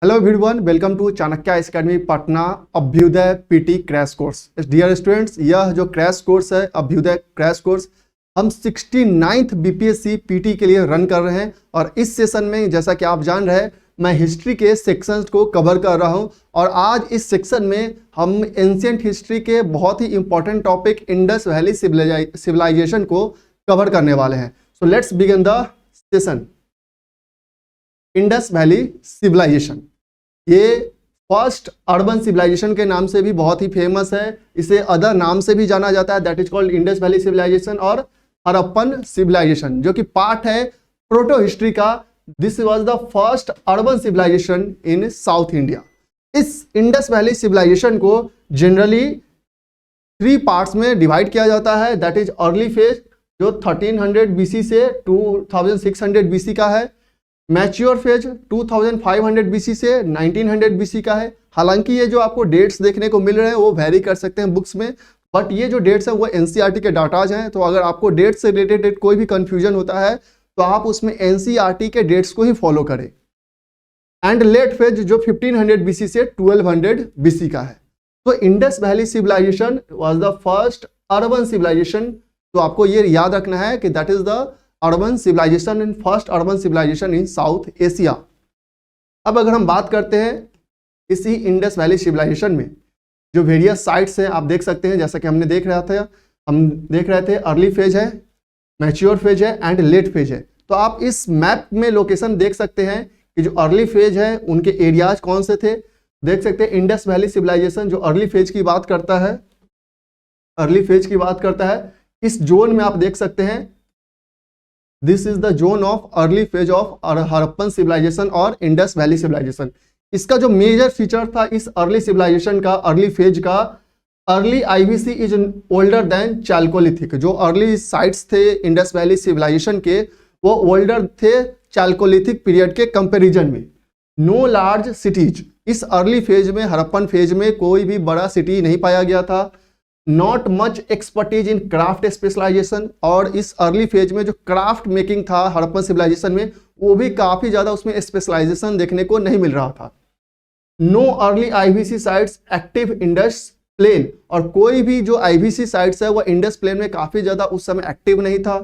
Hello everyone, welcome to Chanakya academy Patna Abhyudaya PT crash course. Dear students, यह जो crash course है Abhyuday crash course हम 69th BPSC PT के लिए रन कर रहे हैं। और इस सेशन में जैसा कि आप जान रहे हैं, मैं हिस्ट्री के सेक्शंस को कवर कर रहा हूं। और आज इस सेक्शन में हम एंशिएंट हिस्ट्री के बहुत ही important topic Indus valley civilisation को कवर करने वाले हैं। So let's begin the session. Indus valley civilization ये फर्स्ट अर्बन सिविलाइजेशन के नाम से भी बहुत ही फेमस है। इसे अदर नाम से भी जाना जाता है, that is called Indus valley civilization और हड़प्पन सिविलाइजेशन, जो कि पार्ट है प्रोटो हिस्ट्री का। This was the first urban civilization in South India. इस इंडस वैली सिविलाइजेशन को जनरली 3 पार्ट्स में डिवाइड किया जाता है, दैट इज अर्ली फेज जो 1300 बीसी से 2600 बीसी का है। मैच्योर फेज 2500 बीसी से 1900 बीसी का है। हालांकि ये जो आपको डेट्स देखने को मिल रहे हैं वो वैरी कर सकते हैं बुक्स में, बट ये जो डेट्स हैं वो एनसीईआरटी के डाटाज हैं। तो अगर आपको डेट से रिलेटेड कोई भी कंफ्यूजन होता है तो आप उसमें एनसीईआरटी के डेट्स को ही फॉलो करें। एंड लेट फेज जो 1500 बीसी से 1200 बीसी का है। तो Indus valley civilization was the first urban civilization. तो आपको ये याद रखना है कि that is the urban civilization in first urban civilization in South Asia. अब अगर हम बात करते हैं इसी इंडस वैली सिविलाइजेशन में जो वेरियस साइट्स हैं, आप देख सकते हैं जैसा कि हम देख रहे थे अर्ली फेज है, मैच्योर फेज है एंड लेट फेज है। तो आप इस मैप में लोकेशन देख सकते हैं कि जो अर्ली फेज है उनके एरियाज कौन से थे। देख सकते हैं इंडस वैली सिविलाइजेशन जो अर्ली फेज की बात करता है, इस जोन में आप देख सकते हैं this is the zone of early phase of Harappan civilization और इंडस वैली सिविलाइजेशन। इसका जो मेजर फीचर था इस अर्ली सिविलाइजेशन का, अर्ली फेज का, early IVC is older than chalcolithic. जो अर्ली साइट्स थे इंडस वैली सिविलाइजेशन के वो ओल्डर थे चालकोलिथिक पीरियड के कंपैरिजन में। नो लार्ज सिटीज, इस अर्ली फेज में हड़प्पन फेज में कोई भी बड़ा सिटी नहीं पाया गया था। Not much expertise in craft specialisation, और इस अर्ली फेज में जो क्राफ्ट मेकिंग था हड़प्पन सिविलाइजेशन में वो भी काफी ज्यादा उसमें स्पेशलाइजेशन देखने को नहीं मिल रहा था। No early IVC sites active Indus plain, और कोई भी जो आईवीसी साइट्स है वो इंडस प्लेन में काफी ज्यादा उस समय एक्टिव नहीं था।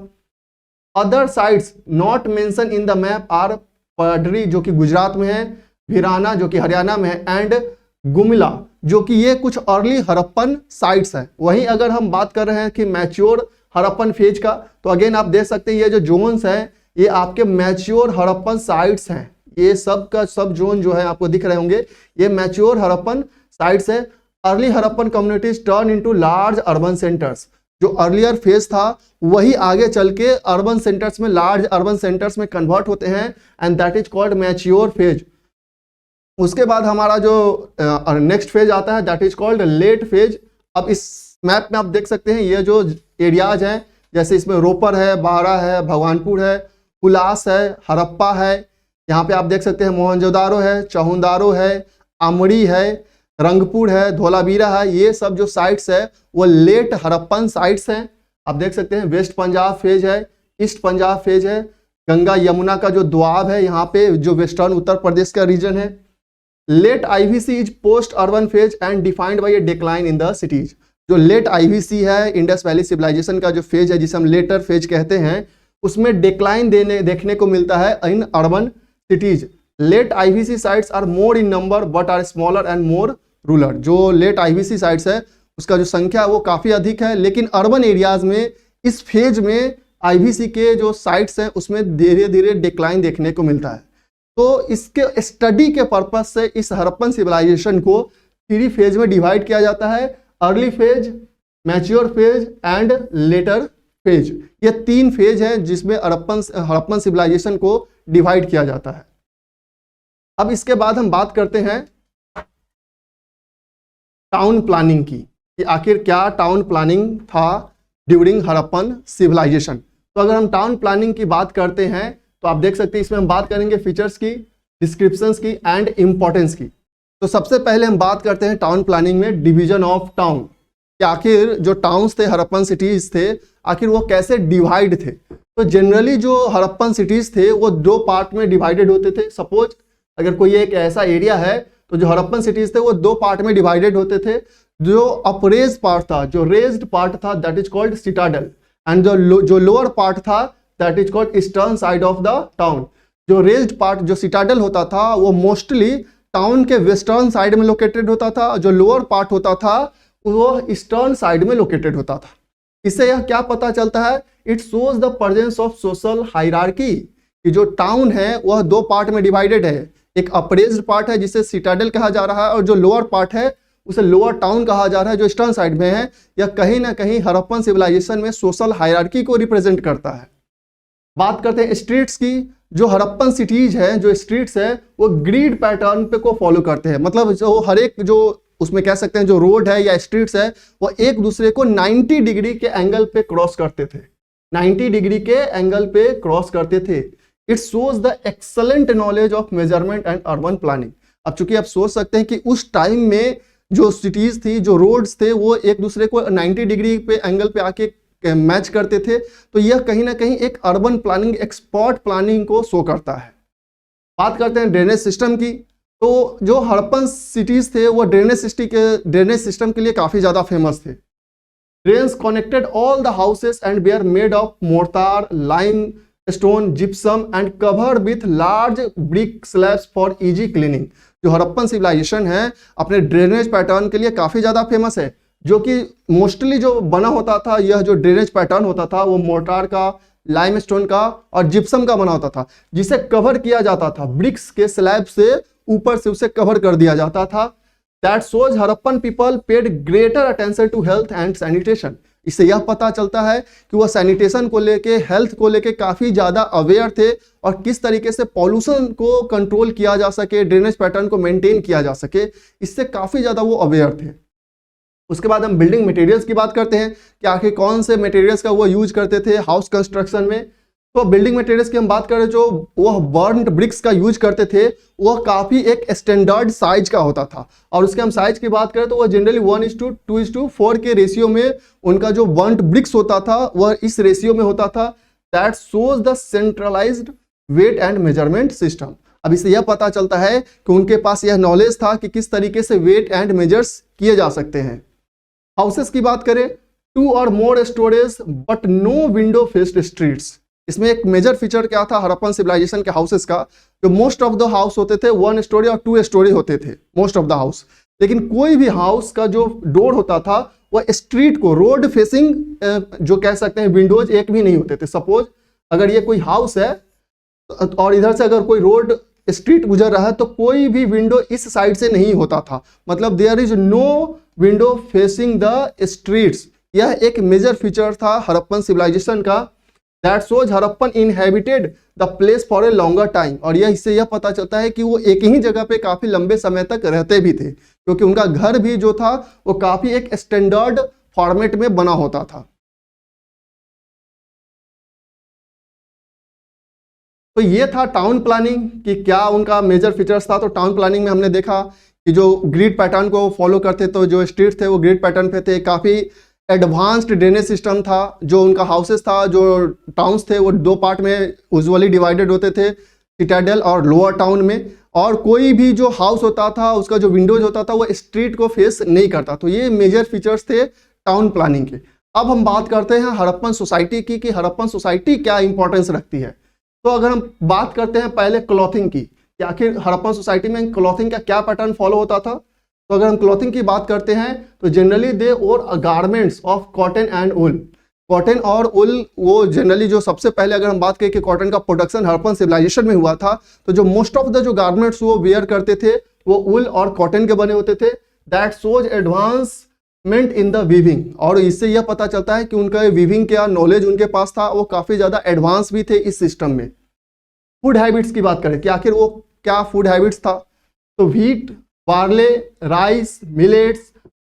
Other sites not mention in the map are Padri जो कि गुजरात में है, भिराना जो कि हरियाणा में है एंड गुमिला जो कि ये कुछ अर्ली हड़प्पन साइट्स हैं। वहीं अगर हम बात कर रहे हैं कि मैच्योर हड़प्पन फेज का, तो अगेन आप देख सकते हैं ये जो जोन्स हैं ये आपके मैच्योर हड़प्पन साइट्स हैं। ये सब का सब जोन जो है आपको दिख रहे होंगे, ये मैच्योर हड़प्पन साइट्स है। Early Harappan communities turn into large urban centres, जो अर्लियर फेज था वही आगे चल के अर्बन सेंटर्स में, लार्ज अर्बन सेंटर्स में कन्वर्ट होते हैं and that is called mature phase. उसके बाद हमारा जो नेक्स्ट फेज आता है that is called late phase. अब इस मैप में आप देख सकते हैं ये जो एरियाज हैं, जैसे इसमें रोपर है, बारा है, भगवानपुर है, उलास है, हड़प्पा है, यहाँ पे आप देख सकते हैं मोहनजोदारो है, चहुंदारो है, आमड़ी है, रंगपुर है, धोलावीरा है। ये सब जो साइट्स है वो लेट हड़प्पन साइट्स हैं। आप देख सकते हैं वेस्ट पंजाब फेज है, ईस्ट पंजाब फेज है, गंगा यमुना का जो द्वाब है यहाँ पे जो वेस्टर्न उत्तर प्रदेश का रीजन है। Late IVC is post urban phase and defined by a decline in the cities. जो लेट आईवीसी है इंडस वैली सिविलाइजेशन का जो फेज है जिसे हम लेटर फेज कहते हैं, उसमें डिक्लाइन देखने को मिलता है in urban cities. Late IVC sites are more in number but are smaller and more rural. जो लेट आईवीसी साइट्स है उसका जो संख्या वो काफी अधिक है, लेकिन अर्बन एरियाज में इस फेज में आईवीसी के जो साइट्स हैं उसमें धीरे धीरे डिक्लाइन देखने को मिलता है। तो इसके स्टडी के पर्पज से इस हड़प्पन सिविलाइजेशन को 3 फेज में डिवाइड किया जाता है, early phase, mature phase and later phase. ये 3 फेज हैं जिसमें हड़प्पन सिविलाइजेशन को डिवाइड किया जाता है। अब इसके बाद हम बात करते हैं टाउन प्लानिंग की, कि आखिर क्या टाउन प्लानिंग था ड्यूरिंग हड़प्पन सिविलाइजेशन। तो अगर हम टाउन प्लानिंग की बात करते हैं तो आप देख सकते हैं इसमें हम बात करेंगे फीचर्स की, डिस्क्रिप्शंस की एंड इंपॉर्टेंस की। तो सबसे पहले हम बात करते हैं टाउन प्लानिंग में डिवीजन ऑफ टाउन, कि आखिर जो टाउन्स थे हड़प्पन सिटीज थे आखिर वो कैसे डिवाइड थे। तो जनरली जो हड़प्पन सिटीज थे वो 2 पार्ट में डिवाइडेड होते थे। सपोज अगर कोई एक ऐसा एरिया है तो जो हड़प्पन सिटीज थे वो दो पार्ट में डिवाइडेड होते थे। जो अपरेज पार्ट था, जो रेज्ड पार्ट था, that is called citadel, and जो लोअर पार्ट था that is called eastern side of the town. जो रेज्ड पार्ट, जो सिटाडल होता था, वो मोस्टली टाउन के वेस्टर्न साइड में लोकेटेड होता था। जो लोअर पार्ट होता था वो ईस्टर्न साइड में लोकेटेड होता था। इससे यह क्या पता चलता है? It shows the presence of social hierarchy, कि जो टाउन है वह दो पार्ट में डिवाइडेड है। एक अप्रेज्ड पार्ट है जिसे सिटाडल कहा जा रहा है, और जो लोअर पार्ट है उसे लोअर टाउन कहा जा रहा है, जो ईस्टर्न साइड में है। यह कहीं ना कहीं हड़प्पन सिविलाइजेशन में सोशल हायरार्की को रिप्रेजेंट करता है। बात करते हैं स्ट्रीट्स की। जो हड़प्पन सिटीज है, जो स्ट्रीट्स है, वो ग्रिड पैटर्न पे को फॉलो करते हैं। मतलब जो हर एक, जो उसमें कह सकते हैं जो रोड है या स्ट्रीट्स है, वो एक दूसरे को 90 डिग्री के एंगल पे क्रॉस करते थे। 90 डिग्री के एंगल पे क्रॉस करते थे। It shows the excellent knowledge of measurement and urban planning. अब चूंकि आप सोच सकते हैं कि उस टाइम में जो सिटीज थी, जो रोड्स थे, वो एक दूसरे को 90 डिग्री पे एंगल पे आके मैच करते थे, तो यह कहीं ना कहीं एक अर्बन प्लानिंग, एक्सपर्ट प्लानिंग को शो करता है। बात करते हैं ड्रेनेज सिस्टम की। तो जो हड़प्पन सिटीज थे वो ड्रेनेज सिस्टम के लिए काफी ज्यादा फेमस थे। Drains connected all the houses and were made of mortar, lime stone, gypsum and covered with large brick slabs for easy cleaning. जो हड़प्पन सिविलाइजेशन है अपने ड्रेनेज पैटर्न के लिए काफी ज्यादा फेमस है, जो कि मोस्टली जो बना होता था, यह जो ड्रेनेज पैटर्न होता था वो मोर्टार का, लाइमस्टोन का और जिप्सम का बना होता था, जिसे कवर किया जाता था ब्रिक्स के स्लैब से, ऊपर से उसे कवर कर दिया जाता था। That shows Harappan people paid greater attention to health and sanitation. इससे यह पता चलता है कि वह सैनिटेशन को लेके, हेल्थ को लेके काफी ज्यादा अवेयर थे, और किस तरीके से पॉल्यूशन को कंट्रोल किया जा सके, ड्रेनेज पैटर्न को मेंटेन किया जा सके, इससे काफी ज्यादा वो अवेयर थे। उसके बाद हम बिल्डिंग मटेरियल्स की बात करते हैं कि आखिर कौन से मटेरियल्स का वो यूज करते थे हाउस कंस्ट्रक्शन में। तो बिल्डिंग मटेरियल्स की हम बात करें, जो वह बर्न्ड ब्रिक्स का यूज करते थे, वह काफी एक स्टैंडर्ड साइज का होता था। और उसके हम साइज की बात करें तो वह जनरली 1:2:4 के रेशियो में उनका जो बर्न्ड ब्रिक्स होता था वह इस रेशियो में होता था। That shows the centralised weight and measurement system. अब इससे यह पता चलता है कि उनके पास यह नॉलेज था कि किस तरीके से वेट एंड मेजर्स किए जा सकते हैं। हाउसेस की बात करें, 2 और more storage but no window faced streets. इसमें एक मेजर फीचर क्या था हड़प्पन सिविलाइजेशन के हाउसेस का, जो मोस्ट ऑफ द हाउस होते थे 1 स्टोरी और 2 स्टोरी होते थे मोस्ट ऑफ द हाउस। लेकिन कोई भी हाउस का जो डोर होता था वह स्ट्रीट को, रोड फेसिंग, जो कह सकते हैं विंडोज एक भी नहीं होते थे। सपोज अगर ये कोई हाउस है और इधर से अगर कोई रोड स्ट्रीट गुजर रहा है तो कोई भी विंडो इस साइड से नहीं होता था। मतलब there is no window facing the streets. यह एक मेजर फीचर था हड़प्पन सिविलाइजेशन का। That shows Harappan inhabited the place for a longer time. और यह इससे यह पता चलता है कि वो एक ही जगह पे काफी लंबे समय तक रहते भी थे, क्योंकि उनका घर भी जो था वो काफी एक स्टैंडर्ड फॉर्मेट में बना होता था। तो ये था टाउन प्लानिंग कि क्या उनका मेजर फीचर्स था। तो टाउन प्लानिंग में हमने देखा कि जो ग्रिड पैटर्न को फॉलो करते, तो जो स्ट्रीट थे वो ग्रिड पैटर्न पे थे। काफ़ी एडवांस्ड ड्रेनेज सिस्टम था। जो उनका हाउसेस था, जो टाउन्स थे, वो 2 पार्ट में यूजुअली डिवाइडेड होते थे, सिटाडेल और लोअर टाउन में। और कोई भी जो हाउस होता था उसका जो विंडोज होता था वो स्ट्रीट को फेस नहीं करता। तो ये मेजर फीचर्स थे टाउन प्लानिंग के। अब हम बात करते हैं हड़प्पन सोसाइटी की कि हड़प्पन सोसाइटी क्या इंपॉर्टेंस रखती है। तो अगर हम बात करते हैं पहले क्लॉथिंग की कि आखिर हड़प्पन सोसाइटी में क्लॉथिंग का क्या पैटर्न फॉलो होता था। तो अगर हम क्लॉथिंग की बात करते हैं तो generally they wore garments of cotton and wool. Cotton और वुल वो जनरली जो सबसे पहले अगर हम बात करें कि कॉटन का प्रोडक्शन हड़प्पन सिविलाइजेशन में हुआ था, तो जो मोस्ट ऑफ द जो गारमेंट्स वो वेयर करते थे वो वुल और कॉटन के बने होते थे। That shows advancement in the weaving. और इससे यह पता चलता है कि उनका वीविंग का नॉलेज उनके पास था, वो काफ़ी ज़्यादा एडवांस भी थे इस सिस्टम में। फूड हैबिट्स की बात करें कि आखिर वो क्या फूड हैबिट्स था। तो wheat, barley, rice, millets,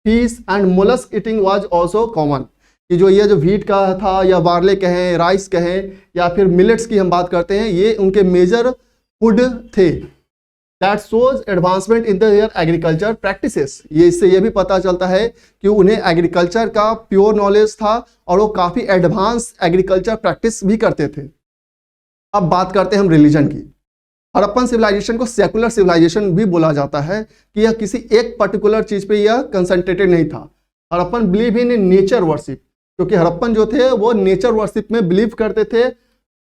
fish and mollusc eating was also common. कि जो ये जो व्हीट का था या बार्ले कहें, राइस कहें या फिर मिलेट्स की हम बात करते हैं, ये उनके मेजर फूड थे। That shows advancement in their agriculture practices. ये इससे ये भी पता चलता है कि उन्हें एग्रीकल्चर का प्योर नॉलेज था और वो काफ़ी एडवांस एग्रीकल्चर प्रैक्टिस भी करते थे। अब बात करते हैं हम रिलीजन की। हड़प्पन सिविलाइजेशन को सेकुलर सिविलाइजेशन भी बोला जाता है कि यह किसी एक पर्टिकुलर चीज पे यह कंसंट्रेटेड नहीं था। Harappan believe in nature worship, क्योंकि हड़प्पन जो थे वो नेचर वर्शिप में बिलीव करते थे।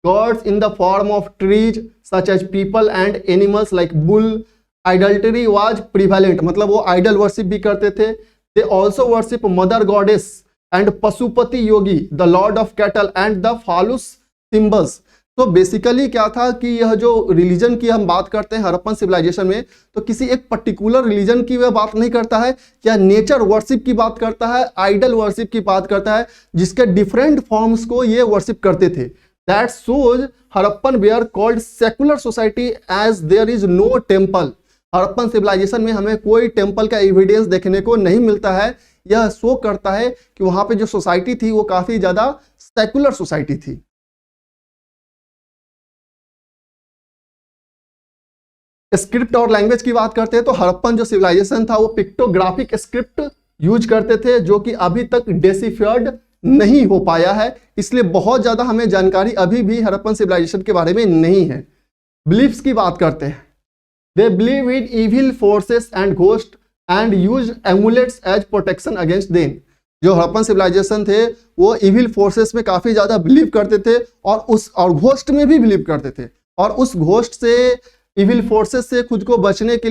Gods in the form of trees such as peepal and animals like bull. Idolatry was prevalent, मतलब वो आइडल वर्शिप भी करते थे। They also worship mother goddess and Pashupati Yogi, the lord of cattle and the phallus symbols. तो basically क्या था कि यह जो रिलीजन की हम बात करते हैं हड़प्पन सिविलाइजेशन में, तो किसी एक पर्टिकुलर रिलीजन की वह बात नहीं करता है, या नेचर वर्शिप की बात करता है, आइडल वर्शिप की बात करता है, जिसके डिफरेंट फॉर्म्स को ये वर्शिप करते थे। That shows Harappan were called secular society as there is no temple. Harappan civilization में हमें कोई टेम्पल का एविडेंस देखने को नहीं मिलता है। यह शो करता है कि वहां पे जो सोसाइटी थी वो काफी ज्यादा सेकुलर सोसाइटी थी। स्क्रिप्ट और लैंग्वेज की बात करते हैं तो हड़प्पन जो सिविलाइजेशन था वो पिक्टोग्राफिक स्क्रिप्ट यूज करते थे, जो कि अभी तक डेसिफर्ड नहीं हो पाया है, इसलिए बहुत ज्यादा हमें जानकारी अभी भी हड़प्पन सिविलाइजेशन के बारे में नहीं है। बिलीफ्स की बात करते हैं। They believe in evil forces and ghost and use amulets as protection against them. जो हड़प्पन सिविलाइजेशन थे वो इविल फोर्सेस में काफी ज्यादा बिलीव करते थे और घोस्ट में भी बिलीव करते थे, और उस घोस्ट से इविल फोर्सेस से खुद को बचाने के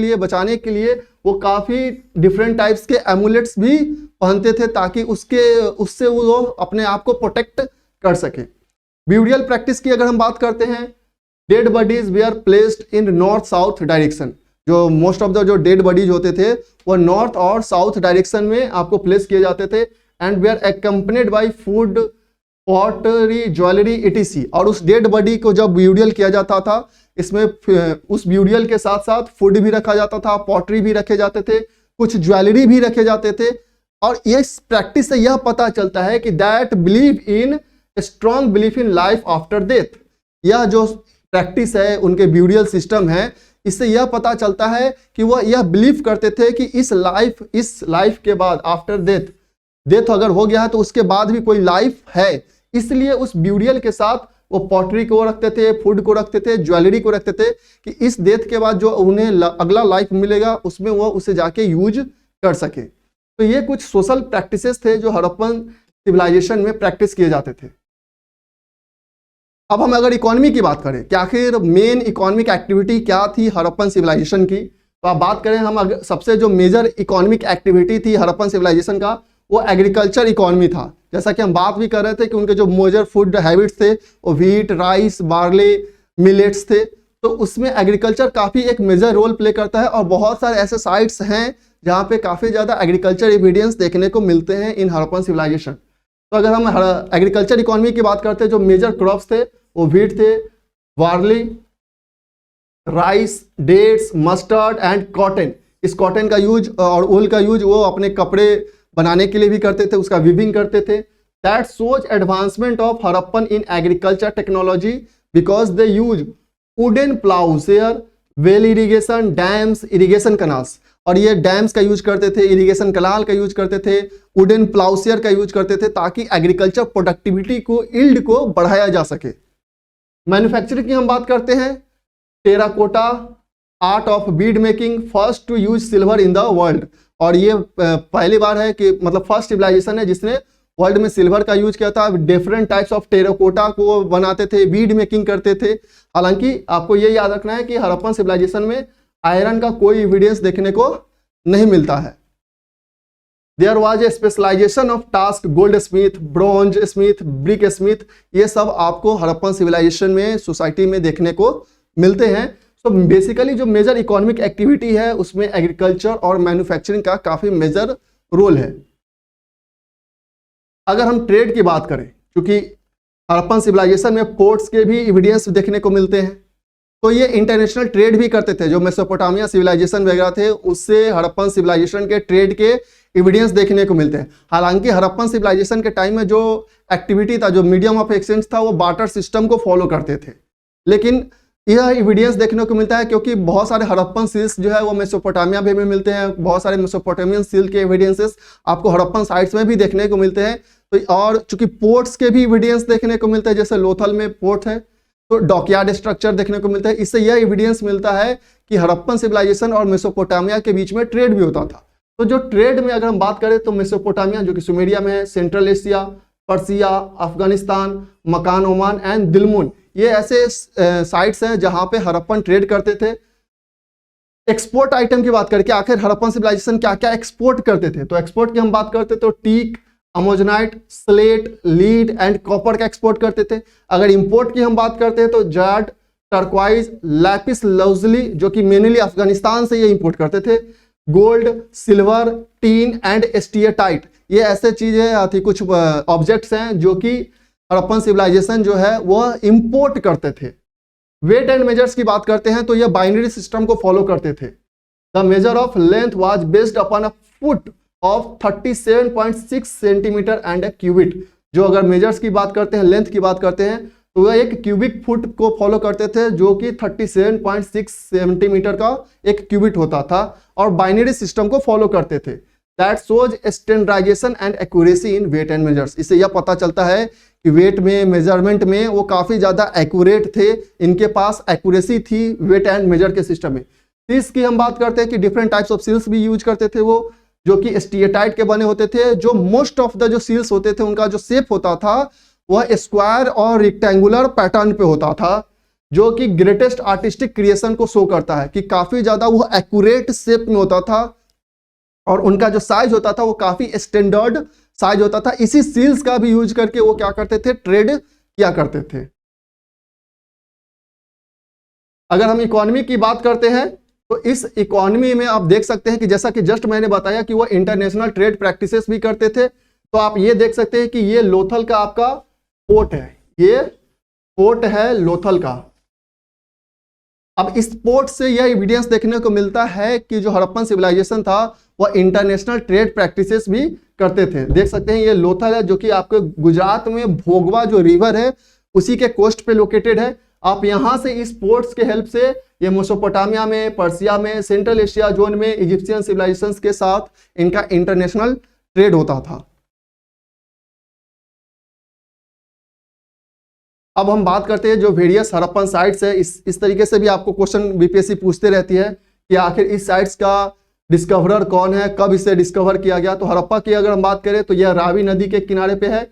लिए वो काफी डिफरेंट टाइप्स के एमुलेट्स भी पहनते थे, ताकि उससे वो अपने आप को प्रोटेक्ट कर सके। ब्यूरियल प्रैक्टिस की अगर हम बात करते हैं, dead bodies they are placed in north south direction. जो मोस्ट ऑफ द जो डेड बॉडीज होते थे वो नॉर्थ और साउथ डायरेक्शन में आपको प्लेस किए जाते थे। And they are accompanied by food, pottery, jewellery etc. और उस डेड बॉडी को जब ब्यूरियल किया जाता था, इसमें उस ब्यूरियल के साथ साथ फूड भी रखा जाता था, पॉटरी भी रखे जाते थे, कुछ ज्वेलरी भी रखे जाते थे। और इस प्रैक्टिस से यह पता चलता है कि that believe in strong belief in life after death. यह जो प्रैक्टिस है, उनके ब्यूरियल सिस्टम है, इससे यह पता चलता है कि वह यह बिलीव करते थे कि इस लाइफ के बाद आफ्टर डेथ अगर हो गया है तो उसके बाद भी कोई लाइफ है। इसलिए उस ब्यूरियल के साथ वो पॉटरी को रखते थे, फूड को रखते थे, ज्वेलरी को रखते थे, कि इस डेथ के बाद जो उन्हें अगला लाइफ मिलेगा उसमें वो उसे जाके यूज कर सके। तो ये कुछ सोशल प्रैक्टिसेस थे जो हड़प्पन सिविलाइजेशन में प्रैक्टिस किए जाते थे। अब हम अगर इकोनॉमी की बात करें कि आखिर मेन इकोनॉमिक एक्टिविटी क्या थी हड़प्पन सिविलाइजेशन की, तो आप बात करें हम अगर सबसे जो मेजर इकोनॉमिक एक्टिविटी थी हड़प्पन सिविलाइजेशन का, वो एग्रीकल्चर इकोनॉमी था। जैसा कि हम बात भी कर रहे थे कि उनके जो मेजर फूड हैबिट्स थे वो व्हीट, राइस, बार्ले, मिलेट्स थे। तो उसमें एग्रीकल्चर काफ़ी एक मेजर रोल प्ले करता है, और बहुत सारे ऐसे साइट्स हैं जहाँ पे काफ़ी ज़्यादा एग्रीकल्चर एविडेंस देखने को मिलते हैं इन हड़प्पन सिविलाइजेशन। तो अगर हम एग्रीकल्चर इकोनॉमी की बात करते हैं, जो मेजर क्रॉप्स थे वो व्हीट थे, barley, rice, dates, mustard and cotton. इस कॉटन का यूज और वूल का यूज वो अपने कपड़े बनाने के लिए भी करते थे, उसका वीविंग करते थे। That shows advancement of Harappan in agriculture technology because they use wooden ploughshare, well irrigation, dams, irrigation canals. और ये डैम्स का यूज करते थे, इरिगेशन कनाल का यूज करते थे, वुडन प्लाउसेयर का यूज करते थे, ताकि एग्रीकल्चर प्रोडक्टिविटी को, यील्ड को बढ़ाया जा सके। मैन्युफैक्चरिंग की हम बात करते हैं, terracotta, art of bead making, first to use silver in the world. और ये पहली बार है कि मतलब फर्स्ट सिविलाइजेशन है जिसने वर्ल्ड में सिल्वर का यूज किया था। डिफरेंट टाइप्स ऑफ टेराकोटा को बनाते थे, बीड मेकिंग करते थे। हालांकि आपको ये याद रखना है कि हड़प्पन सिविलाइजेशन में आयरन का कोई एविडेंस देखने को नहीं मिलता है। There was a specialisation of task, goldsmith, bronze smith, brick smith. ये सब आपको हड़प्पन सिविलाइजेशन में सोसाइटी में देखने को मिलते हैं। तो बेसिकली जो मेजर इकोनॉमिक एक्टिविटी है उसमें एग्रीकल्चर और मैन्युफैक्चरिंग का काफी मेजर रोल है। अगर हम ट्रेड की बात करें, क्योंकि हड़प्पन सिविलाइजेशन में पोर्ट्स के भी एविडेंस देखने को मिलते हैं, तो ये इंटरनेशनल ट्रेड भी करते थे। जो मेसोपोटामिया सिविलाइजेशन वगैरह थे उससे हड़प्पन सिविलाइजेशन के ट्रेड के एविडेंस देखने को मिलते हैं। हालांकि हड़प्पन सिविलाइजेशन के टाइम में जो एक्टिविटी था, जो मीडियम ऑफ एक्सचेंज था, वो बार्टर सिस्टम को फॉलो करते थे। लेकिन यह एविडेंस देखने को मिलता है क्योंकि बहुत सारे हड़प्पन सील्स जो है वो मेसोपोटामिया में मिलते हैं। बहुत सारे मेसोपोटामियन सील के एविडेंसेस आपको हड़प्पन साइट्स में भी देखने को मिलते हैं। तो और चूंकि पोर्ट्स के भी एविडेंस देखने को मिलते हैं, जैसे लोथल में पोर्ट है, तो डॉकयार्ड स्ट्रक्चर देखने को मिलता है। इससे यह एविडेंस मिलता है कि हड़प्पन सिविलाइजेशन और मेसोपोटामिया के बीच में ट्रेड भी होता था। तो जो ट्रेड में अगर हम बात करें तो मेसोपोटामिया जो कि सुमेरिया में है, सेंट्रल एशिया, पर्सिया, अफगानिस्तान, मकान ओमान एंड दिलमुन, ये ऐसे साइट्स हैं जहां पे हड़प्पन ट्रेड करते थे। एक्सपोर्ट आइटम की बात करके आखिर हड़प्पन सिविलाइजेशन क्या क्या एक्सपोर्ट करते थे, तो एक्सपोर्ट की हम बात करते तो teak, amazonite, slate, lead and copper का एक्सपोर्ट करते थे। अगर इंपोर्ट की हम बात करते हैं तो जाड, टर्क्वाइज, लैपिस लाजुली जो कि मेनली अफगानिस्तान से ये इंपोर्ट करते थे। Gold, silver, tin and steatite, ये ऐसे चीजें थी, कुछ ऑब्जेक्ट्स हैं जो कि हड़प्पन सिविलाइजेशन जो है वह इंपोर्ट करते थे। वेट एंड मेजर्स की बात करते हैं तो यह बाइनरी सिस्टम को फॉलो करते थे। The major of length was based upon a foot of 37.6 centimetre and a cubit. जो अगर मेजर्स की बात करते हैं, लेंथ की बात करते हैं, तो वह एक क्यूबिक फुट को फॉलो करते थे जो कि 37.6 सेंटीमीटर का एक क्यूबिट होता था, और बाइनरी सिस्टम को फॉलो करते थे। That shows standardisation and accuracy in weight and measures. इससे यह पता चलता है कि वेट में, मेजरमेंट में वो काफी ज्यादा एक्यूरेट थे, इनके पास एक्यूरेसी थी वेट एंड मेजर के सिस्टम में। सील्स की हम बात करते हैं कि डिफरेंट टाइप्स ऑफ सील्स भी यूज करते थे वो, जो कि स्टीएटाइट के बने होते थे। जो मोस्ट ऑफ द जो सील्स होते थे उनका जो शेप होता था वह स्क्वायर और रेक्टेंगुलर पैटर्न पे होता था, जो कि ग्रेटेस्ट आर्टिस्टिक क्रिएशन को शो करता है कि काफी ज्यादा वो एक्यूरेट शेप में होता था, और उनका जो साइज होता था वो काफी स्टैंडर्ड साइज होता था। इसी सील्स का भी यूज करके वो क्या करते थे, ट्रेड किया करते थे। अगर हम इकोनॉमी की बात करते हैं तो इस इकोनॉमी में आप देख सकते हैं कि जैसा कि जस्ट मैंने बताया कि वो इंटरनेशनल ट्रेड प्रैक्टिसेस भी करते थे। तो आप ये देख सकते हैं कि ये लोथल का आपका पोर्ट है, ये पोर्ट है लोथल का। अब इस पोर्ट से यह एविडेंस देखने को मिलता है कि जो हड़प्पन सिविलाइजेशन था वह इंटरनेशनल ट्रेड प्रैक्टिसेस भी करते थे। देख सकते हैं ये लोथल है जो कि आपके गुजरात में भोगवा जो रिवर है उसी के कोस्ट पे लोकेटेड है। आप यहां से इस पोर्ट्स के हेल्प से ये मेसोपोटामिया में, पर्सिया में, सेंट्रल एशिया जोन में इजिप्शियन सिविलाइजेशंस के साथ इनका इंटरनेशनल ट्रेड होता था। अब हम बात करते हैं जो वेरियस हड़प्पन साइट्स है। इस तरीके से भी आपको क्वेश्चन बीपीएससी पूछते रहती है कि आखिर इस साइट्स का डिस्कवरर कौन है, कब इसे डिस्कवर किया गया। तो हड़प्पा की अगर हम बात करें तो यह रावी नदी के किनारे पे है,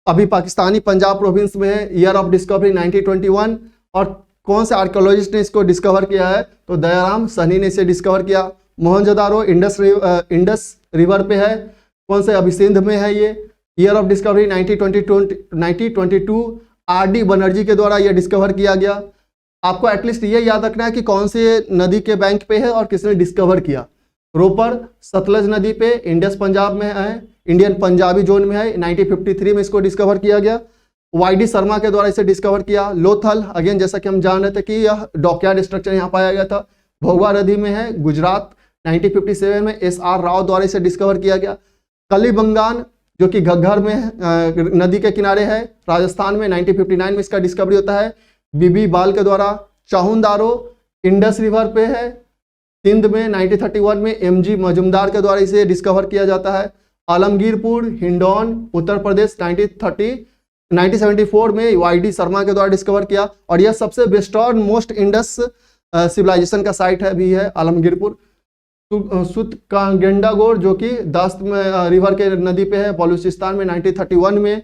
अभी पाकिस्तानी पंजाब प्रोविंस में है। Year of discovery 1921। और कौन से आर्कियोलॉजिस्ट ने इसको डिस्कवर किया है, तो दयाराम सहनी ने इसे डिस्कवर किया। मोहनजोदारो इंडस रिवर पे है। कौन से, अभी सिंध में है ये। Year of discovery 1922। RD. Banerjee के द्वारा यह डिस्कवर किया गया। आपको एटलीस्ट ये याद रखना है कि कौन से नदी के बैंक पे है और किसने डिस्कवर किया। रोपर सतलज नदी पे, इंडस पंजाब में है, इंडियन पंजाबी जोन में है। 1953 में इसको डिस्कवर किया गया। वाई.डी. शर्मा के द्वारा इसे डिस्कवर किया। लोथल अगेन जैसा कि हम जान रहे थे कि यह डॉकयार्ड स्ट्रक्चर यहाँ पाया गया था, भोगवा नदी में है, गुजरात। 1957 में एस.आर. राव द्वारा इसे डिस्कवर किया गया। कलीबंगान जो कि घग्घर में नदी के किनारे है, राजस्थान में, 1959 में इसका डिस्कवरी होता है बीबी बाल के द्वारा। चाहुंदारो इंडस रिवर पे है, सिंध में। 1931 में एम.जी. मजुमदार के द्वारा इसे डिस्कवर किया जाता है। आलमगीरपुर, हिंडौन, उत्तर प्रदेश, 1974 में वाई.डी. शर्मा के द्वारा डिस्कवर किया। और यह सबसे वेस्टर्न मोस्ट इंडस सिविलाइजेशन का साइट है भी है आलमगीरपुर। सुतकांगेंडागोर जो कि दस्त में रिवर के नदी पे है, बलूचिस्तान में, 1931 में।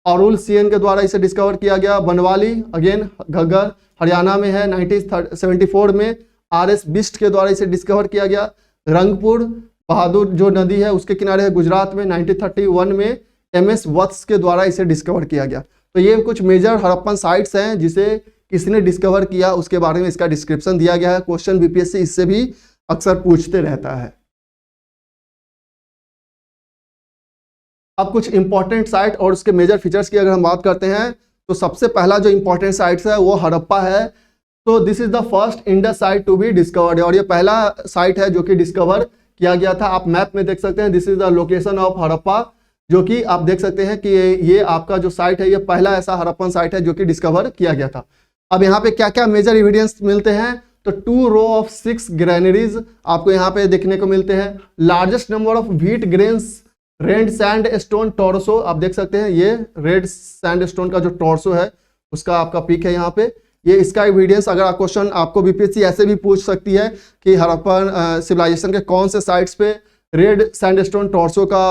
औरुल सीएन के द्वारा इसे डिस्कवर किया गया। बनवाली अगेन घग्गर हरियाणा में है, 1974 में। आर.एस. बिस्ट के द्वारा इसे डिस्कवर किया गया। रंगपुर बहादुर जो नदी है उसके किनारे है, गुजरात में, 1931 में। एम.एस. वत्स के द्वारा इसे डिस्कवर किया गया। तो ये कुछ मेजर हड़प्पन साइट्स हैं जिसे किसने डिस्कवर किया उसके बारे में इसका डिस्क्रिप्शन दिया गया है। क्वेश्चन बीपीएससी इससे भी अक्सर पूछते रहता है। अब कुछ इंपॉर्टेंट साइट और उसके मेजर फीचर्स की अगर हम बात करते हैं तो सबसे पहला जो इंपॉर्टेंट साइट्स है वो हड़प्पा है। तो this is the first Indus site to be discovered, और ये पहला साइट है जो कि डिस्कवर किया गया था। आप मैप में देख सकते हैं, this is the location of Harappa, जो कि आप देख सकते हैं कि ये आपका जो साइट है ये पहला ऐसा हड़प्पन साइट है जो कि डिस्कवर किया गया था। अब यहाँ पे क्या क्या मेजर एविडेंस मिलते हैं, तो 2 रो ऑफ 6 ग्रेनरीज आपको यहाँ पे देखने को मिलते हैं। Largest number of wheat grains, red sand stone torso, आप देख सकते हैं ये रेड सैंड स्टोन का जो टॉर्सो है उसका आपका पीक है यहाँ पे। ये इसका एविडेंस, अगर क्वेश्चन आपको बीपीएससी ऐसे भी पूछ सकती है कि हड़प्पन सिविलाइजेशन के कौन से साइट्स पे रेड सैंडस्टोन टॉर्सो का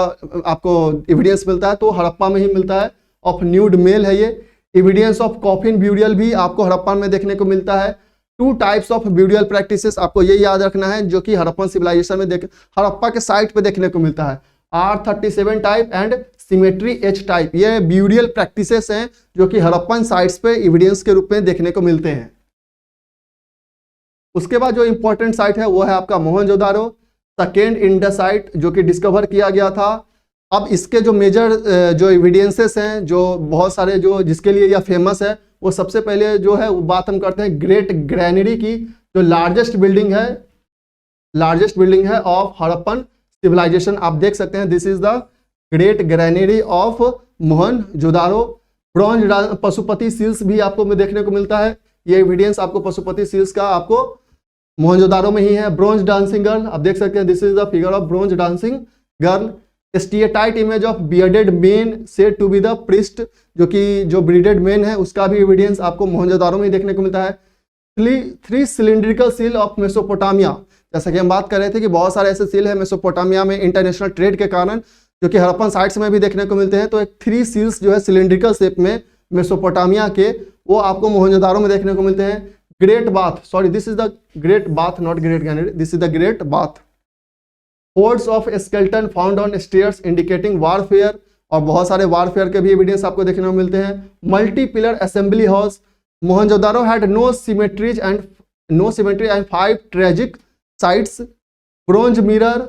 आपको एविडेंस मिलता है, तो हड़प्पा में ही मिलता है। ऑफ न्यूड मेल है ये। एविडेंस ऑफ कॉफिन ब्यूरियल भी आपको हड़प्पा में देखने को मिलता है। 2 टाइप्स ऑफ ब्यूरियल प्रैक्टिसेस, आपको ये याद रखना है, जो कि हड़प्पन सिविलाइजेशन में हड़प्पा के साइट पे देखने को मिलता है। R37 type and symmetry H type, ये ब्यूरियल प्रैक्टिसेस हैं जो कि हड़प्पन साइट्स पे एविडेंस के रूप में देखने को मिलते हैं। उसके बाद जो इंपॉर्टेंट साइट है वो है आपका मोहनजोदारो, सेकेंड इंडस साइट, जो कि डिस्कवर किया गया था। अब इसके जो मेजर जो एविडेंसेस हैं, जो बहुत सारे जो जिसके लिए यह फेमस है, वो सबसे पहले जो है वो बात हम करते हैं ग्रेट ग्रैनरी की, जो लार्जेस्ट बिल्डिंग है ऑफ हड़प्पन सिविलाइजेशन। आप देख सकते हैं, this is the great granary of Mohenjodaro. Bronze Pashupati seals भी आपको में देखने को मिलता है। ये एविडेंस आपको पशुपति सील्स का आपको मोहनजोदारो में ही है। ब्रॉन्ज डांसिंग गर्ल, आप देख सकते हैं, this is the figure of bronze dancing girl. Steatite image of bearded man said to be the priest, जो कि जो ब्रीडेड मैन है उसका भी एविडेंस आपको मोहनजोदारो में ही देखने को मिलता है। 3 सिलिंड्रिकल सील ऑफ मेसोपोटामिया, जैसा कि हम बात कर रहे थे कि बहुत सारे ऐसे सील है मेसोपोटामिया में इंटरनेशनल ट्रेड के कारण, जो कि हड़प्पन साइट्स में भी देखने को मिलते हैं। तो एक 3 सील्स जो है सिलिंड्रिकल शेप में मेसोपोटामिया के, वो आपको मोहनजोदारो में देखने को मिलते हैं। Great bath, sorry this is the great bath, not great granary, this is the great bath. Hoards of skeleton found on stairs indicating warfare, और बहुत सारे वारफेयर के भी एविडेंस आपको देखने को मिलते हैं। Multi pillar assembly house, Mohenjodaro had no cemetery and 5 tragic sites. Bronze mirror,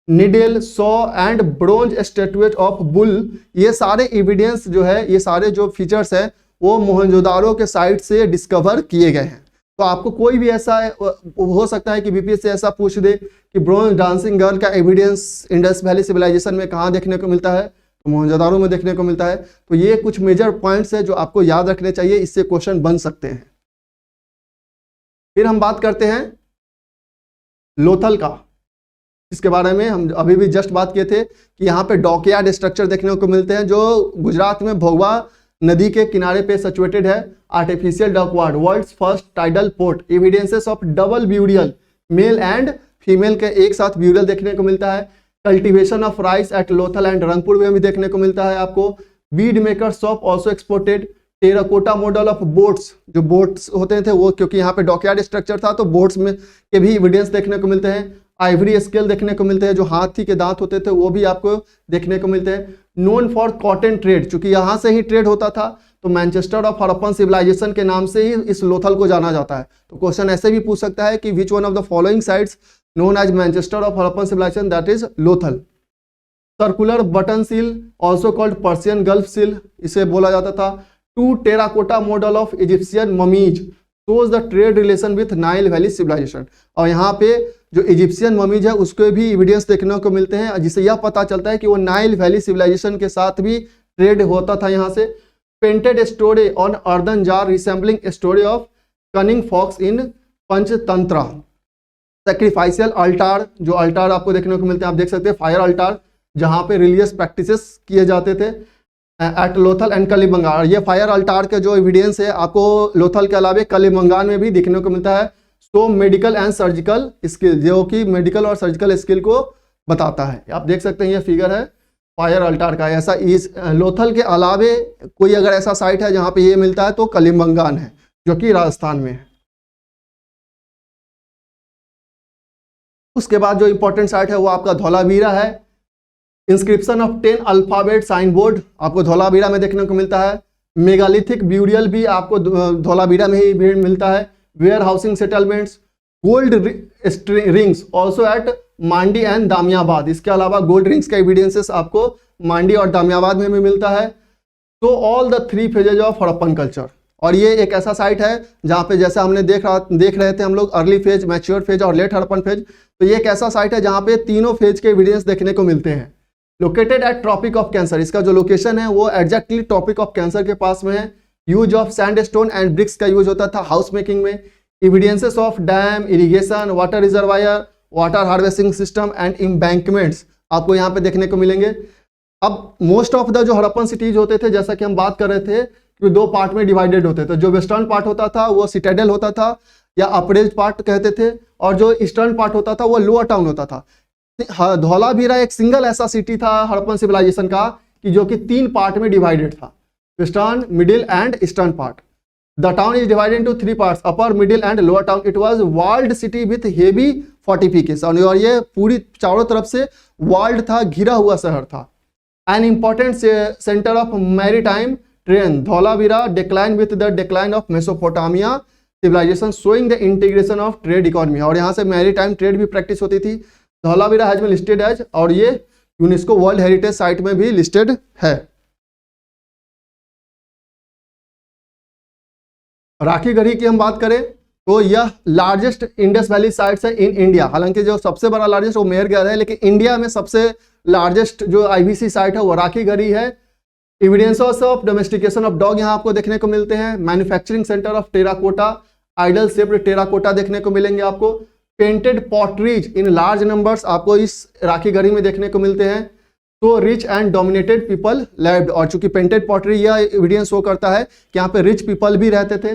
needle, saw and bronze statuette of bull, ये सारे एविडेंस जो है, ये सारे जो फीचर्स है वो मोहनजोदारो के साइट से डिस्कवर किए गए हैं। तो आपको कोई भी ऐसा हो सकता है कि बीपीएससी ऐसा पूछ दे कि ब्रोंज डांसिंग गर्ल का एविडेंस इंडस वैली सिविलाइजेशन में कहाँ देखने को मिलता है, तो मोहनजोदारो में देखने को मिलता है। तो ये कुछ मेजर पॉइंट्स है जो आपको याद रखने चाहिए, इससे क्वेश्चन बन सकते हैं। फिर हम बात करते हैं लोथल का, इसके बारे में हम अभी भी जस्ट बात किए थे कि यहाँ पे डॉकयार्ड स्ट्रक्चर देखने को मिलते हैं, जो गुजरात में भोगवा नदी के किनारे पे सिचुएटेड है। Artificial dockyard, world's first tidal port, evidences of double burial, male and female के एक साथ ब्यूरियल देखने को मिलता है। Cultivation of rice at Lothal and Rangpur में भी देखने को मिलता है आपको। Bead maker shop also exported. Terracotta model of boats, जो बोट्स होते थे वो, क्योंकि यहाँ पे डॉकयार्ड स्ट्रक्चर था तो बोट्स में के भी एविडेंस देखने को मिलते हैं। आइवरी स्केल देखने को मिलते हैं, जो हाथी के दांत होते थे वो भी आपको देखने को मिलते हैं। नोन फॉर कॉटन ट्रेड, चूंकि यहाँ से ही ट्रेड होता था तो मैनचेस्टर ऑफ हड़प्पन सिविलाइजेशन के नाम से ही इस लोथल को जाना जाता है। तो क्वेश्चन ऐसे भी पूछ सकता है कि which one of the following sites known as Manchester of Harappan civilization, that is Lothal. Circular button seal also called Persian Gulf seal, इसे बोला जाता था। 2 terracotta model of Egyptian mummies shows the trade relation with Nile valley civilization, और यहाँ पे जो Egyptian mummies है उसके भी एविडेंस देखने को मिलते हैं, जिससे यह पता चलता है कि वो नाइल वैली सिविलाइजेशन के साथ भी ट्रेड होता था यहाँ से। Painted story on earthen jar resembling story of cunning fox in Panchatantra. Sacrificial altar, जो अल्टार आपको देखने को मिलते हैं, आप देख सकते हैं फायर अल्टार, जहाँ पे रिलीजियस प्रैक्टिसेस किए जाते थे एट लोथल एंड कलिबंगान। ये फायर अल्टार के जो एविडेंस है आपको लोथल के अलावे कलिबंगान में भी देखने को मिलता है। तो मेडिकल एंड सर्जिकल स्किल, जो कि मेडिकल और सर्जिकल स्किल को बताता है। आप देख सकते हैं ये फिगर है फायर अल्टार का। ऐसा इस लोथल के अलावे कोई अगर ऐसा साइट है जहां पे ये मिलता है तो कलिबंगान है, जो कि राजस्थान में है। उसके बाद जो इंपॉर्टेंट साइट है वो आपका धौलावीरा है। Inscription of 10 alphabet sign board आपको धौलावीरा में देखने को मिलता है। मेगालिथिक ब्यूरियल भी आपको धौलावीरा में ही मिलता है। Warehousing settlements, gold rings also at Mandi and Daimabad, इसके अलावा गोल्ड रिंग्स का एविडेंसेस आपको मांडी और दामियाबाद में भी मिलता है। तो all the 3 phases of Harappan culture, और ये एक ऐसा साइट है जहाँ पे जैसा हमने देख रहे थे हम लोग अर्ली फेज, मैच्योर फेज और लेट हड़प्पन फेज, तो ये एक ऐसा साइट है जहाँ पे तीनों फेज के एविडेंस देखने को मिलते हैं। Located at Tropic of Cancer, इसका जो लोकेशन है वो एग्जैक्टली ट्रॉपिक ऑफ कैंसर के पास में है। Use of sandstone and bricks का यूज होता था हाउस मेकिंग में। Evidences of dam, irrigation, water reservoir, water harvesting system and embankments आपको यहाँ पे देखने को मिलेंगे। अब मोस्ट ऑफ द जो हड़प्पन सिटीज होते थे, जैसा कि हम बात कर रहे थे कि दो पार्ट में डिवाइडेड होते थे। जो वेस्टर्न पार्ट होता था वो सिटाडेल होता था या अप्रेज पार्ट कहते थे, और जो ईस्टर्न पार्ट होता था वो लोअर टाउन होता था। धौलावीरा एक सिंगल ऐसा सिटी था हड़प्पन सिविलाइजेशन का कि जो कि 3 पार्ट में डिवाइडेड था, western, middle and eastern part. The town is divided into 3 parts, upper, middle and lower town. It was walled city with heavy fortification, और ये पूरी चारों तरफ से वॉल्ड था, घिरा हुआ शहर था। An important centre of maritime trade, Dholavira decline with the decline of Mesopotamia civilization, showing the integration of trade economy. और यहाँ से मैरीटाइम ट्रेड भी प्रैक्टिस होती थी। Dholavira has been listed as, और ये यूनेस्को वर्ल्ड हेरिटेज साइट में भी लिस्टेड है। राखीगढ़ी की हम बात करें तो यह लार्जेस्ट इंडस वैली साइट्स है इन इंडिया। हालांकि जो सबसे बड़ा लार्जेस्ट वो मेहरगढ़ है, लेकिन इंडिया में सबसे लार्जेस्ट जो आईवीसी साइट है वो राखीगढ़ी है। Evidences of domestication of dog यहाँ आपको देखने को मिलते हैं। Manufacturing centre of terracotta, idol shaped terracotta देखने को मिलेंगे आपको। Painted potteries in large numbers आपको इस राखीगढ़ी में देखने को मिलते हैं। तो rich and dominated people lived, और चूंकि पेंटेड पॉटरी यह एविडेंस शो करता है कि यहाँ पे रिच पीपल भी रहते थे।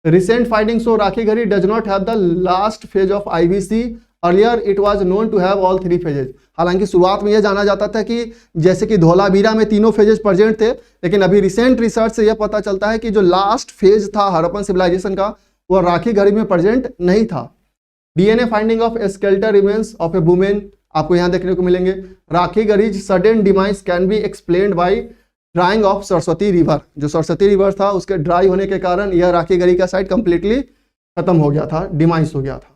Recent findings show Rakhigarhi does not have the last phase of IVC, earlier it was known to have all 3 phases. हालांकि शुरुआत में यह जाना जाता था कि जैसे कि धौलावीरा में तीनों फेजेज प्रेजेंट थे, लेकिन अभी रिसेंट रिसर्च से यह पता चलता है कि जो लास्ट फेज था हड़प्पन सिविलाइजेशन का वो राखीगढ़ी में प्रेजेंट नहीं था। DNA finding of skeletal remains of A women आपको यहाँ देखने को मिलेंगे। Rakhigarhi sudden demise can be explained by drying of Saraswati river, जो सरस्वती रिवर था उसके ड्राई होने के कारण यह राखीगढ़ी का साइट कंप्लीटली खत्म हो गया था, डिमाइस हो गया था।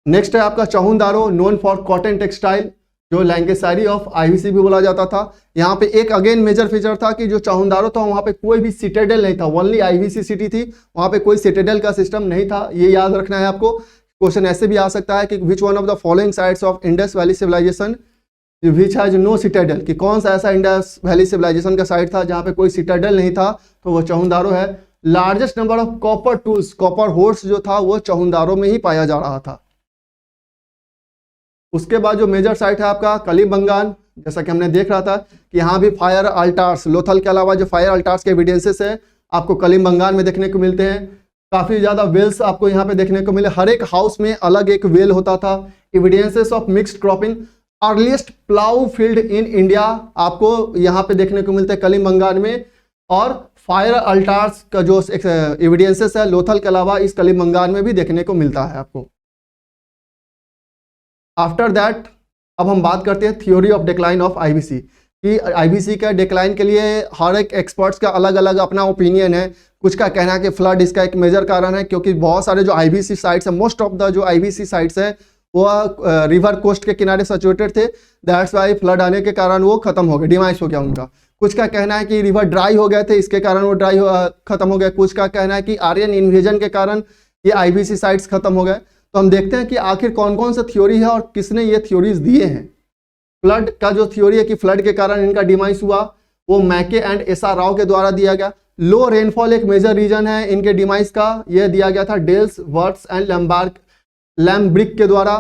नेक्स्ट है आपका चौहुनदारो, नोन फॉर कॉटन टेक्सटाइल, जो लैंकेशायरी ऑफ आईवीसी भी बोला जाता था। यहाँ पे एक अगेन मेजर फीचर था कि जो चौहुनदारो था वहाँ पे कोई भी सिटाडेल नहीं था, ओनली आईवीसी सिटी थी, वहाँ पे कोई सिटाडेल का सिस्टम नहीं था। ये याद रखना है आपको। क्वेश्चन ऐसे भी आ सकता है कि which one of the following sites of Indus valley civilization which has no citadel, कि कौन सा ऐसा इंडस वैली सिविलाइजेशन का साइट था जहाँ पे कोई सिटाडेल नहीं था, तो वो चौहुनदारो है। Largest number of copper tools, copper hoards जो था वो चौहुनदारो में ही पाया जा रहा था। उसके बाद जो मेजर साइट है आपका कलिबंगान, जैसा कि हमने देख रहा था कि यहाँ भी फायर अल्टार्स, लोथल के अलावा जो फायर अल्टार्स के एविडेंसेस है आपको कलिबंगान में देखने को मिलते हैं। काफी ज्यादा वेल्स आपको यहाँ पे देखने को मिले, हर एक हाउस में अलग एक वेल होता था। Evidences of mixed cropping, earliest plough field in India आपको यहाँ पे देखने को मिलते हैं कलिबंगान में। और फायर अल्टार्स का जो एविडेंसेस है लोथल के अलावा इस कलिबंगान में भी देखने को मिलता है आपको। आफ्टर दैट अब हम बात करते हैं theory of decline of IVC, कि आईवीसी का डिक्लाइन के लिए हर एक एक्सपर्ट्स का अलग अलग अपना ओपिनियन है। कुछ का कहना है कि फ्लड इसका एक मेजर कारण है, क्योंकि बहुत सारे जो आईवीसी साइट्स है, मोस्ट ऑफ द जो आईवीसी साइट्स है वो रिवर कोस्ट के किनारे सिचुएटेड थे, दैट्स वाई फ्लड आने के कारण वो खत्म हो गए, डिमाइस हो गया उनका। कुछ का कहना है कि रिवर ड्राई हो गए थे, इसके कारण वो खत्म हो गए। कुछ का कहना है कि आर्यन इन्वेजन के कारण ये आईवीसी साइट्स खत्म हो गए। तो हम देखते हैं कि आखिर कौन कौन सा थ्योरी है और किसने ये थ्योरीज दिए हैं। फ्लड का जो थ्योरी है कि फ्लड के कारण इनका डिमाइस हुआ, वो मैके एंड एसआर राव के द्वारा दिया गया। लो रेनफॉल एक मेजर रीजन है इनके डिमाइस का, यह दिया गया था डेल्स, वर्ट्स एंड लैम्ब्रिक के द्वारा।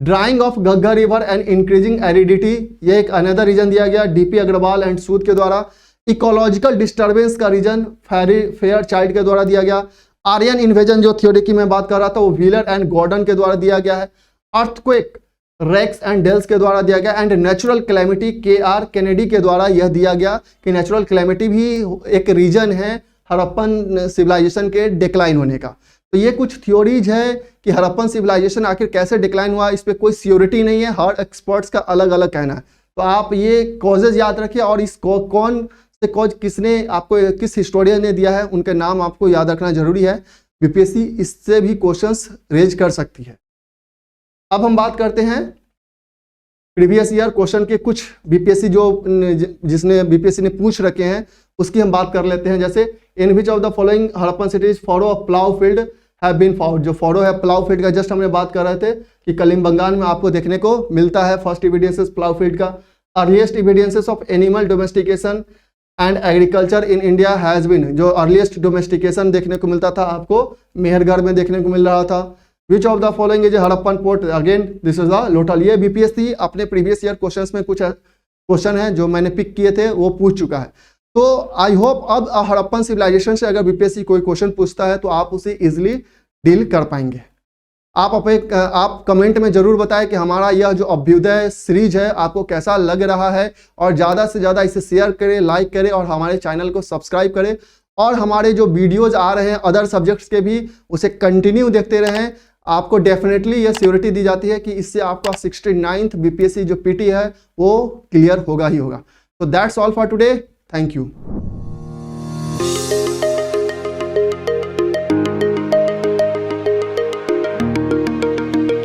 Drying of Ghaggar river and increasing aridity, ये एक अनदर रीजन दिया गया डीपी अग्रवाल एंड सूद के द्वारा। इकोलॉजिकल डिस्टर्बेंस का रीजन फेयर चाइल्ड के द्वारा दिया गया। आर्यन इन्वेजन जो थ्योरी की मैं बात कर रहा था वो व्हीलर एंड गॉर्डन के द्वारा दिया गया है। अर्थक्वेक रेक्स एंड डेल्स के द्वारा दिया गया। And natural calamity KR. Kennedy के द्वारा यह दिया गया कि नेचुरल कैलेमिटी भी एक रीजन है हड़प्पन सिविलाइजेशन के डिक्लाइन होने का। तो ये कुछ थ्योरीज है कि हड़प्पन सिविलाइजेशन आखिर कैसे डिक्लाइन हुआ, इस पर कोई सियोरिटी नहीं है, हर एक्सपर्ट्स का अलग अलग कहना है। तो आप ये कॉजेज याद रखिए, और इस कौन से कॉज किसने आपको, किस हिस्टोरियन ने दिया है, उनके नाम आपको याद रखना जरूरी है। बीपीएससी इससे भी क्वेश्चंस रेज कर सकती है। अब हम बात करते हैं प्रीवियस ईयर क्वेश्चन के कुछ बीपीएससी जिसने बीपीएससी ने पूछ रखे हैं उसकी हम बात कर लेते हैं। जैसे in which of the following Harappan cities furrow of plough field have been found, जो फॉरो है प्लाउ फील्ड का जस्ट हमने बात कर रहे थे कि कलिबंगान में आपको देखने को मिलता है फर्स्ट एविडेंसेस प्लाउ फील्ड का। Earliest evidences of animal domestication and agriculture in India has been, जो अर्लीस्ट डोमेस्टिकेशन देखने को मिलता था आपको मेहरगढ़ में देखने को मिल रहा था। विच of the following is Harappan port, again this is the Lothal. ये बीपीएससी अपने प्रीवियस ईयर क्वेश्चंस में कुछ क्वेश्चन है जो मैंने पिक किए थे वो पूछ चुका है। तो आई होप अब हड़प्पन सिविलाइजेशन से अगर बीपीएससी कोई क्वेश्चन पूछता है तो आप उसे इजिली डील कर पाएंगे। आप कमेंट में जरूर बताएं कि हमारा यह जो अभ्युदय सीरीज है आपको कैसा लग रहा है, और ज़्यादा से ज़्यादा इसे शेयर करें, लाइक करें और हमारे चैनल को सब्सक्राइब करें, और हमारे जो वीडियोज आ रहे हैं अदर सब्जेक्ट्स के भी उसे कंटिन्यू देखते रहें। आपको डेफिनेटली यह श्योरिटी दी जाती है कि इससे आपका 69th बीपीएससी जो पीटी है वो क्लियर होगा ही होगा। तो that's all for today, thank you.